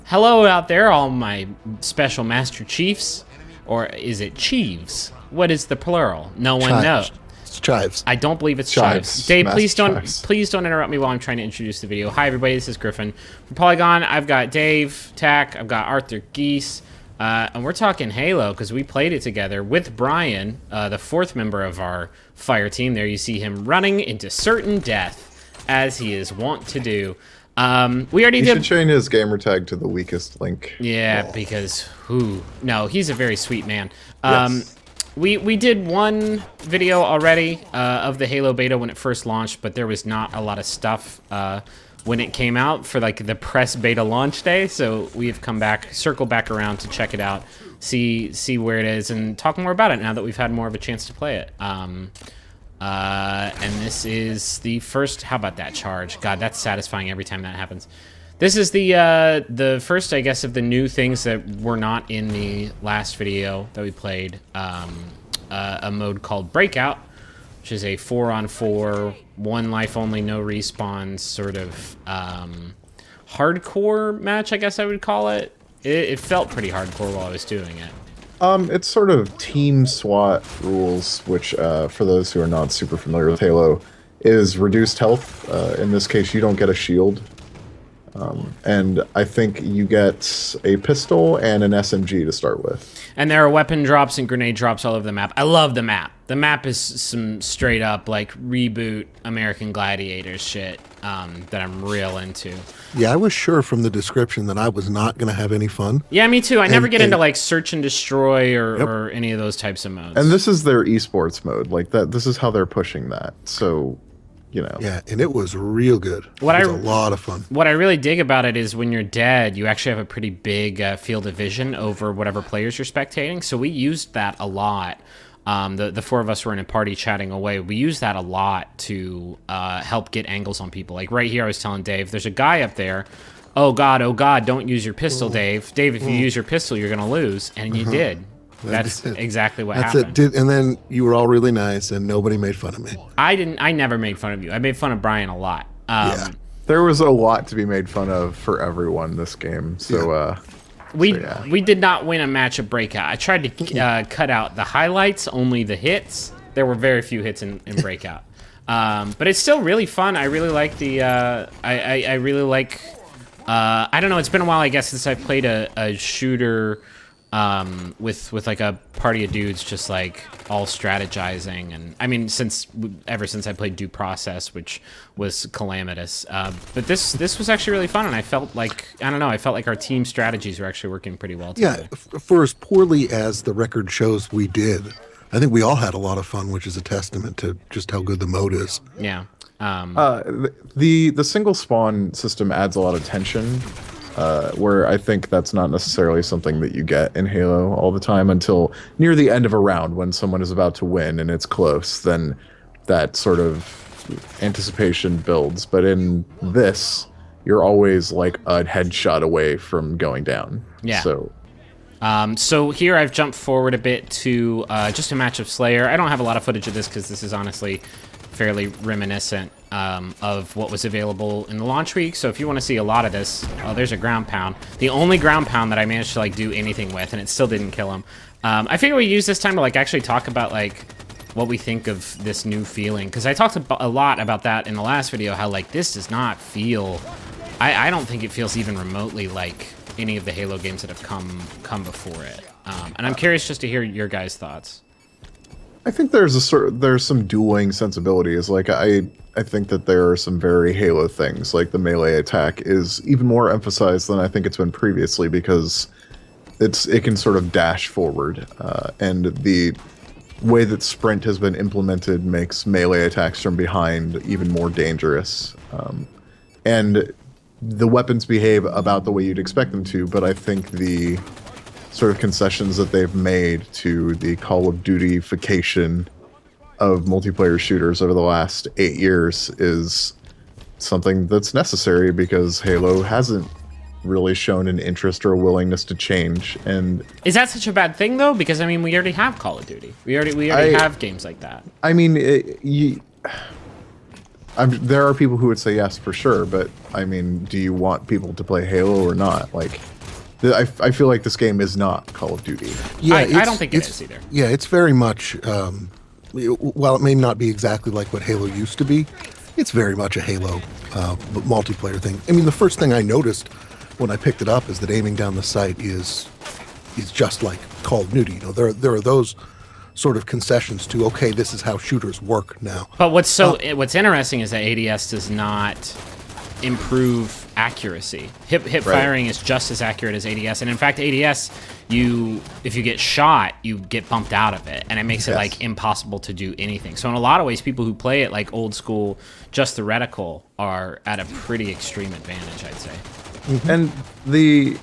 Hello out there, all my special Master Chiefs. Or is it Chiefs? What is the plural? No one knows. It's Chives. I don't believe it's Chives. Dave, Chives. please don't interrupt me while I'm trying to introduce the video. Hi everybody, this is Griffin. From Polygon, I've got Dave, Tack, I've got Arthur Geese, and we're talking Halo because we played it together with Brian, the fourth member of our fire team. There you see him running into certain death, as he is wont to do. We already did. Should change his gamer tag to the weakest link. Yeah, because no, he's a very sweet man. Yes. We did one video already of the Halo beta when it first launched, but there was not a lot of stuff when it came out for like the press beta launch day. So we've come back, circled back around to check it out, see where it is, and talk more about it now that we've had more of a chance to play it. And this is the first. How about that charge? God, that's satisfying every time that happens. This is the first, I guess, of the new things that were not in the last video that we played. A mode called Breakout, which is a 4-on-4, one life only, no respawns sort of hardcore match, I guess I would call it. It felt pretty hardcore while I was doing it. It's sort of team SWAT rules, which, for those who are not super familiar with Halo, is reduced health. In this case, you don't get a shield. And I think you get a pistol and an SMG to start with. And there are weapon drops and grenade drops all over the map. I love the map. The map is some straight up, like, reboot American Gladiators shit that I'm real into. Yeah, I was sure from the description that I was not going to have any fun. Yeah, me too. I never get into, like, search and destroy or any of those types of modes. And this is their esports mode. Like, this is how they're pushing that. So, you know. Yeah, and it was real good. It was a lot of fun. What I really dig about it is when you're dead, you actually have a pretty big field of vision over whatever players you're spectating. So we used that a lot. The four of us were in a party chatting away. We used that a lot to help get angles on people. Like right here, I was telling Dave, there's a guy up there. Oh God, don't use your pistol, Dave. Dave, if you use your pistol, you're going to lose. And you did. That's exactly what happened. And then you were all really nice, and nobody made fun of me. I never made fun of you. I made fun of Brian a lot. Yeah. There was a lot to be made fun of for everyone this game. So, we did not win a match of Breakout. I tried to cut out the highlights, only the hits. There were very few hits in Breakout. But it's still really fun. I really like the... I really like... I don't know, it's been a while, I guess, since I played a shooter... with like a party of dudes just like all strategizing, and I mean ever since I played Due Process, which was calamitous, but this was actually really fun, and I felt like our team strategies were actually working pretty well together. Yeah, for as poorly as the record shows we did, I think we all had a lot of fun, which is a testament to just how good the mode is. Yeah. The single spawn system adds a lot of tension. Where I think that's not necessarily something that you get in Halo all the time until near the end of a round when someone is about to win and it's close, then that sort of anticipation builds. But in this, you're always like a headshot away from going down. Yeah. So here I've jumped forward a bit to just a match of Slayer. I don't have a lot of footage of this because this is honestly fairly reminiscent of what was available in the launch week. So if you want to see a lot of this, oh, there's a ground pound. The only ground pound that I managed to like do anything with, and it still didn't kill him. I figure we use this time to like actually talk about like what we think of this new feeling, because I talked a lot about that in the last video, how like this does not feel... I don't think it feels even remotely like any of the Halo games that have come before it. And I'm curious just to hear your guys' thoughts. I think there's some dueling sensibilities. Like I think that there are some very Halo things, like the melee attack is even more emphasized than I think it's been previously because it can sort of dash forward, and the way that sprint has been implemented makes melee attacks from behind even more dangerous. And the weapons behave about the way you'd expect them to, but I think the sort of concessions that they've made to the Call of Duty-fication of multiplayer shooters over the last 8 years is something that's necessary because Halo hasn't really shown an interest or a willingness to change. And is that such a bad thing though? Because I mean, we already have Call of Duty. We already have games like that. I mean, there are people who would say yes for sure, but I mean, do you want people to play Halo or not? Like, I feel like this game is not Call of Duty. Yeah, I don't think it is either. Yeah, it's very much. While it may not be exactly like what Halo used to be, it's very much a Halo multiplayer thing. I mean, the first thing I noticed when I picked it up is that aiming down the sight is just like Call of Duty. You know, there are those sort of concessions to, okay, this is how shooters work now. But what's interesting is that ADS does not improve accuracy. Hip firing is just as accurate as ADS, and in fact, ADS, if you get shot, you get bumped out of it, and it makes it like impossible to do anything. So in a lot of ways, people who play it like old school, just the reticle, are at a pretty extreme advantage, I'd say. Mm-hmm. And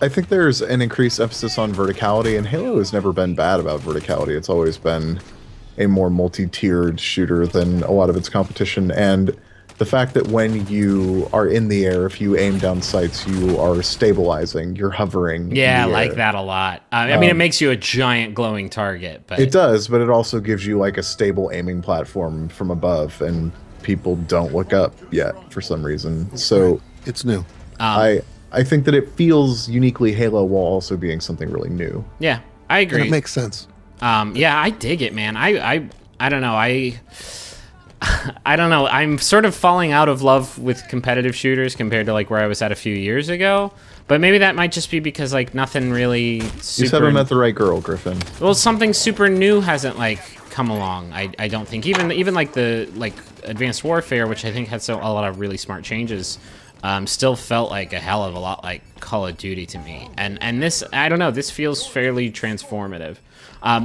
I think there's an increased emphasis on verticality, and Halo has never been bad about verticality. It's always been a more multi-tiered shooter than a lot of its competition, and the fact that when you are in the air, if you aim down sights, you are stabilizing, you're hovering. Yeah, I like that a lot. I mean, it makes you a giant glowing target. But it does, but it also gives you like a stable aiming platform from above, and people don't look up yet for some reason. So it's new. I think that it feels uniquely Halo while also being something really new. Yeah, I agree. And it makes sense. Yeah, I dig it, man. I don't know. I don't know. I'm sort of falling out of love with competitive shooters compared to like where I was at a few years ago. But maybe that might just be because like nothing really super... You just haven't met the right girl, Griffin. Well, something super new hasn't like come along. I don't think even like the Advanced Warfare, which I think had a lot of really smart changes, still felt like a hell of a lot like Call of Duty to me. And this, I don't know, this feels fairly transformative.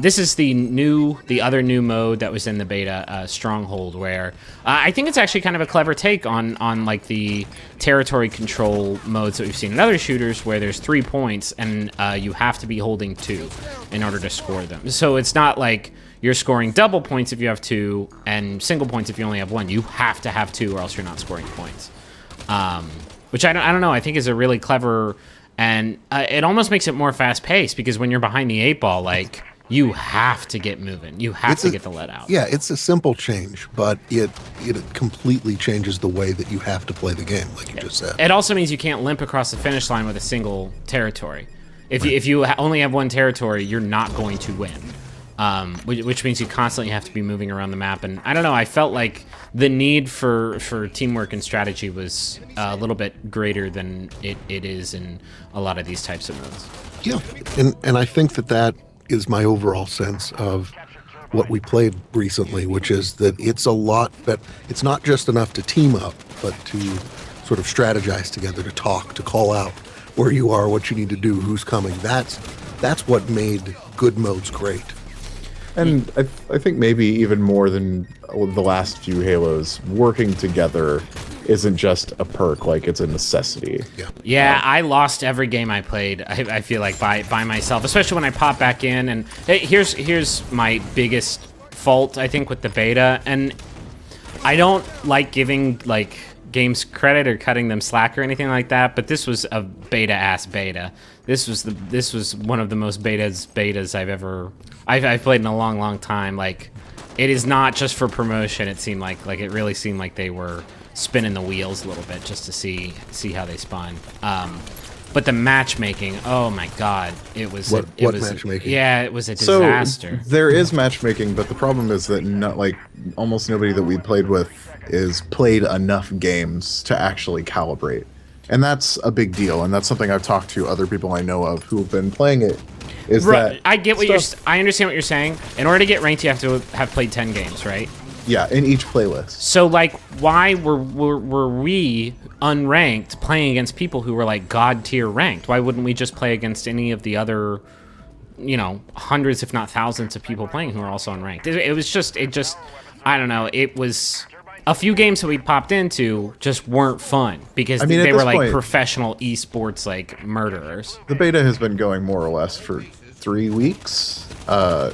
This is the other new mode that was in the beta, Stronghold, where I think it's actually kind of a clever take on like the territory control modes that we've seen in other shooters, where there's 3 points and you have to be holding 2 in order to score them. So it's not like you're scoring double points if you have 2 and single points if you only have 1. You have to have 2 or else you're not scoring points. Which I don't know, I think is a really clever, and it almost makes it more fast-paced, because when you're behind the 8-ball, like, you have to get moving. You have to get the let out. Yeah, it's a simple change, but it completely changes the way that you have to play the game, like you just said. It also means you can't limp across the finish line with a single territory. If you only have one territory, you're not going to win. Which means you constantly have to be moving around the map. And I don't know, I felt like the need for teamwork and strategy was a little bit greater than it is in a lot of these types of modes. Yeah, and I think that is my overall sense of what we played recently, which is that it's a lot that it's not just enough to team up, but to sort of strategize together, to talk, to call out where you are, what you need to do, who's coming. That's what made good modes great. And I think maybe even more than the last few Halos, working together isn't just a perk, like it's a necessity. Yeah, I lost every game I played, I feel like, by myself, especially when I pop back in. And here's my biggest fault, I think, with the beta. And I don't like giving like games credit or cutting them slack or anything like that, but this was a beta-ass beta. This was one of the most betas I've played in a long time. Like, it is not just for promotion. It seemed like it really seemed like they were spinning the wheels a little bit just to see how they spun. But the matchmaking, oh my god, it was matchmaking? Yeah, it was a disaster. So there is matchmaking, but the problem is that almost nobody that we played with is played enough games to actually calibrate. And that's a big deal, and that's something I've talked to other people I know of who have been playing it. I get what I understand what you're saying. In order to get ranked, you have to have played 10 games, right? Yeah, in each playlist. So, like, why were we unranked playing against people who were, like, God-tier ranked? Why wouldn't we just play against any of the other, hundreds, if not thousands of people playing who are also unranked? It just, I don't know, it was... A few games that we popped into just weren't fun because they were like professional esports like murderers. The beta has been going more or less for 3 weeks.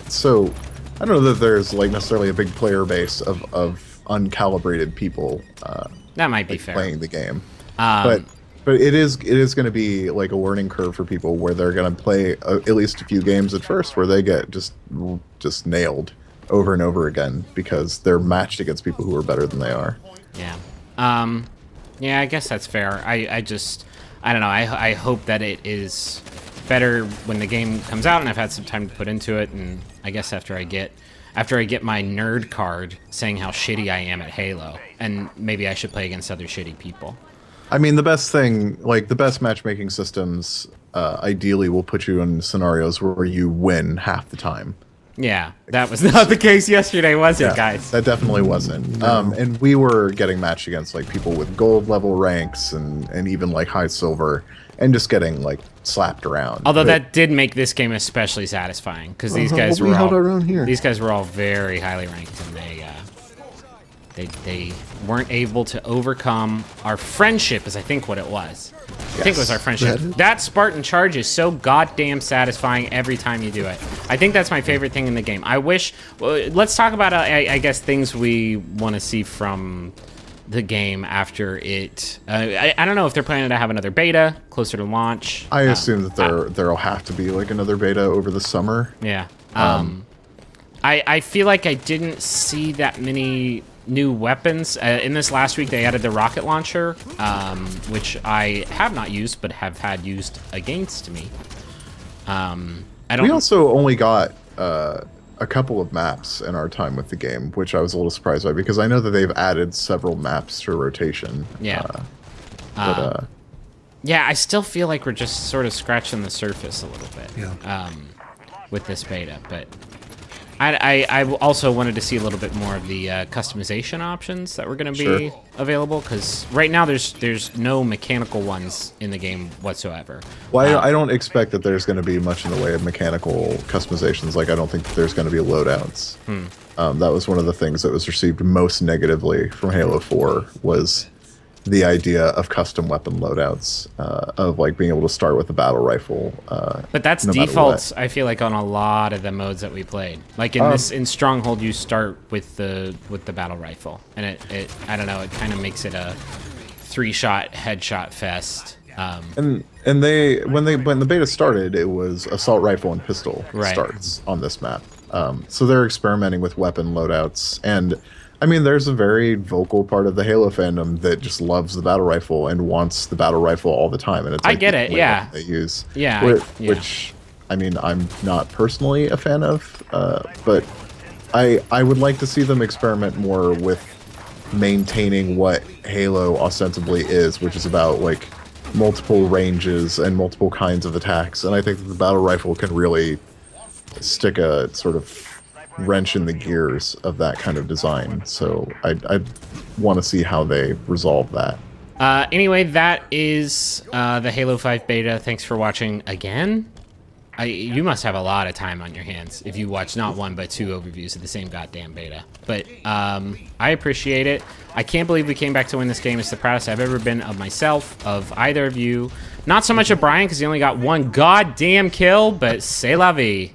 So I don't know that there's like necessarily a big player base of uncalibrated people that might be fair playing the game. But it is going to be like a learning curve for people where they're going to play at least a few games at first where they get just nailed over and over again because they're matched against people who are better than they are. Yeah. Yeah, I guess that's fair. I don't know. I hope that it is better when the game comes out and I've had some time to put into it. And I guess after I get my nerd card saying how shitty I am at Halo, and maybe I should play against other shitty people. I mean, the best thing, like the best matchmaking systems, ideally will put you in scenarios where you win half the time. Yeah, that was not the case yesterday, was it, guys? That definitely wasn't. And we were getting matched against like people with gold level ranks and even like high silver, and just getting like slapped around. Although that did make this game especially satisfying because these guys we were held all our own here. These guys were all very highly ranked, and they weren't able to overcome our friendship, is I think what it was. I think it was our friendship. That Spartan charge is so goddamn satisfying every time you do it. I think that's my favorite thing in the game. I wish... Well, let's talk about, I guess, things we want to see from the game after it... I don't know if they're planning to have another beta closer to launch. I assume that there'll have to be like another beta over the summer. Yeah. I feel like I didn't see that many new weapons. In this last week, they added the rocket launcher, which I have not used, but have had used against me. We also only got a couple of maps in our time with the game, which I was a little surprised by, because I know that they've added several maps to rotation. Yeah. Yeah, I still feel like we're just sort of scratching the surface a little bit with this beta, but... I also wanted to see a little bit more of the customization options that were going to be available, because right now there's no mechanical ones in the game whatsoever. Well, I don't expect that there's going to be much in the way of mechanical customizations. Like, I don't think that there's going to be loadouts. That was one of the things that was received most negatively from Halo 4, was the idea of custom weapon loadouts, of like being able to start with a battle rifle. But that's no default, I feel like, on a lot of the modes that we played. Like in Stronghold, you start with the battle rifle, and it I don't know, it kind of makes it a 3-shot headshot fest. And when the beta started, it was assault rifle and pistol starts on this map. So they're experimenting with weapon loadouts, and I mean, there's a very vocal part of the Halo fandom that just loves the battle rifle and wants the battle rifle all the time. And it's like, I get it, yeah. They use, which I mean, I'm not personally a fan of, but I would like to see them experiment more with maintaining what Halo ostensibly is, which is about like multiple ranges and multiple kinds of attacks. And I think that the battle rifle can really stick a sort of wrench in the gears of that kind of design. So I want to see how they resolve that. Anyway, that is the Halo 5 beta. Thanks for watching again. You must have a lot of time on your hands if you watch not one but 2 overviews of the same goddamn beta. But I appreciate it. I can't believe we came back to win this game. It's the proudest I've ever been of myself, of either of you. Not so much of Brian, because he only got 1 goddamn kill, but c'est la vie.